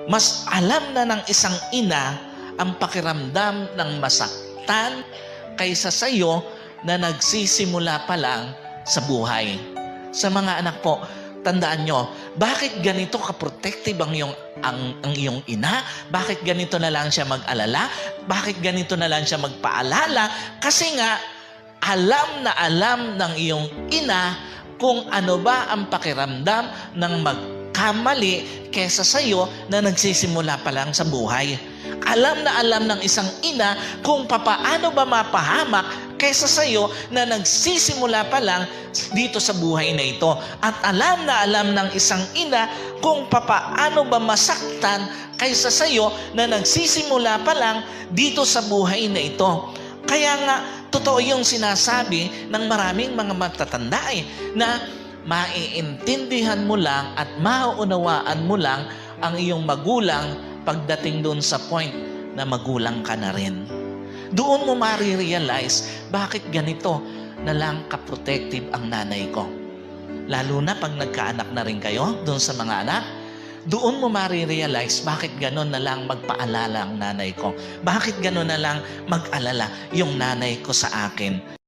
Mas alam na ng isang ina ang pakiramdam ng masaktan kaysa sa iyo na nagsisimula pa lang sa buhay. Sa mga anak po, tandaan nyo, bakit ganito ka-protective ang iyong ina? Bakit ganito na lang siya mag-alala? Bakit ganito na lang siya magpaalala? Kasi nga, alam na alam ng iyong ina kung ano ba ang pakiramdam ng magkamali kesa sa iyo na nagsisimula pa lang sa buhay. Alam na alam ng isang ina kung papaano ba mapahamak kesa sa iyo na nagsisimula pa lang dito sa buhay na ito. At alam na alam ng isang ina kung papaano ba masaktan kaysa sa iyo na nagsisimula pa lang dito sa buhay na ito. Kaya nga, totoo yung sinasabi ng maraming mga matatanda na maiintindihan mo lang at mauunawaan mo lang ang iyong magulang pagdating doon sa point na magulang ka na rin. Doon mo marirealize bakit ganito na lang ka-protective ang nanay ko. Lalo na pag nagkaanak na rin kayo doon sa mga anak, doon mo marirealize bakit gano'n na lang magpaalala ang nanay ko. Bakit gano'n na lang mag-alala yung nanay ko sa akin.